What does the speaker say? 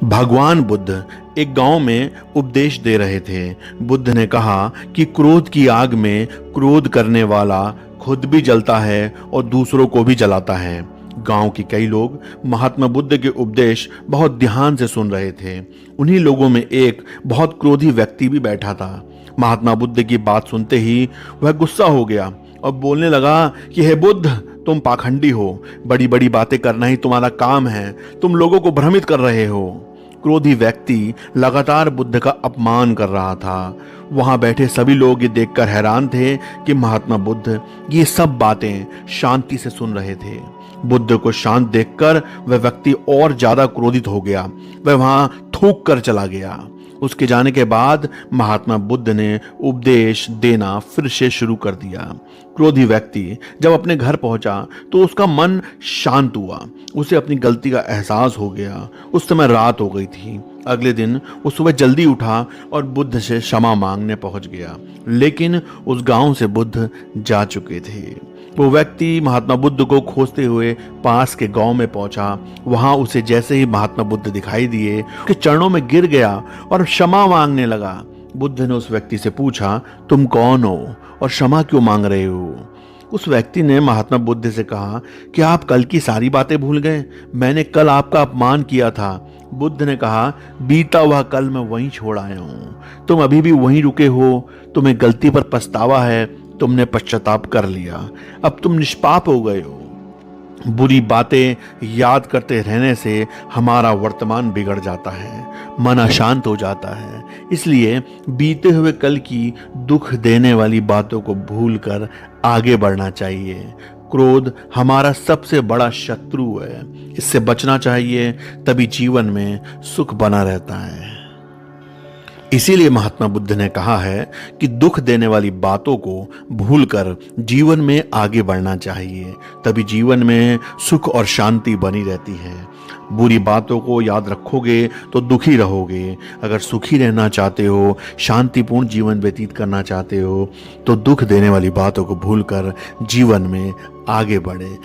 भगवान बुद्ध एक गांव में उपदेश दे रहे थे। बुद्ध ने कहा कि क्रोध की आग में क्रोध करने वाला खुद भी जलता है और दूसरों को भी जलाता है। गांव के कई लोग महात्मा बुद्ध के उपदेश बहुत ध्यान से सुन रहे थे। उन्हीं लोगों में एक बहुत क्रोधी व्यक्ति भी बैठा था। महात्मा बुद्ध की बात सुनते ही वह गुस्सा हो गया और बोलने लगा कि हे बुद्ध, तुम पाखंडी हो, बड़ी बड़ी बातें करना ही तुम्हारा काम है, तुम लोगों को भ्रमित कर रहे हो। क्रोधी व्यक्ति लगातार बुद्ध का अपमान कर रहा था। वहां बैठे सभी लोग ये देखकर हैरान थे कि महात्मा बुद्ध ये सब बातें शांति से सुन रहे थे। बुद्ध को शांत देखकर वह व्यक्ति और ज्यादा क्रोधित हो गया। वह वहां थूक कर चला गया। उसके जाने के बाद महात्मा बुद्ध ने उपदेश देना फिर से शुरू कर दिया। क्रोधी व्यक्ति जब अपने घर पहुंचा तो उसका मन शांत हुआ। उसे अपनी गलती का एहसास हो गया। उस समय रात हो गई थी। अगले दिन वो सुबह जल्दी उठा और बुद्ध से क्षमा मांगने पहुंच गया। लेकिन उस गांव से बुद्ध जा चुके थे। वो व्यक्ति महात्मा बुद्ध को खोजते हुए पास के गांव में पहुंचा। वहां उसे जैसे ही महात्मा बुद्ध दिखाई दिए, उसके चरणों में गिर गया और क्षमा मांगने लगा। बुद्ध ने उस व्यक्ति से पूछा, तुम कौन हो और क्षमा क्यों मांग रहे हो? उस व्यक्ति ने महात्मा बुद्ध से कहा कि आप कल की सारी बातें भूल गए। मैंने कल आपका अपमान किया था। बुद्ध ने कहा, बीता हुआ कल मैं वहीं छोड़ आया हूं। तुम अभी भी वहीं रुके हो। तुम्हें गलती पर पछतावा है। तुमने पश्चाताप कर लिया। अब तुम निष्पाप हो गए हो। बुरी बातें याद करते रहने से हमारा वर्तमान बिगड़ जाता है, मन अशांत हो जाता है। इसलिए बीते हुए कल की दुख देने वाली बातों को भूलकर आगे बढ़ना चाहिए। क्रोध हमारा सबसे बड़ा शत्रु है। इससे बचना चाहिए, तभी जीवन में सुख बना रहता है। इसीलिए महात्मा बुद्ध ने कहा है कि दुख देने वाली बातों को भूलकर जीवन में आगे बढ़ना चाहिए, तभी जीवन में सुख और शांति बनी रहती है। बुरी बातों को याद रखोगे तो दुखी रहोगे। अगर सुखी रहना चाहते हो, शांतिपूर्ण जीवन व्यतीत करना चाहते हो, तो दुख देने वाली बातों को भूलकर जीवन में आगे बढ़े।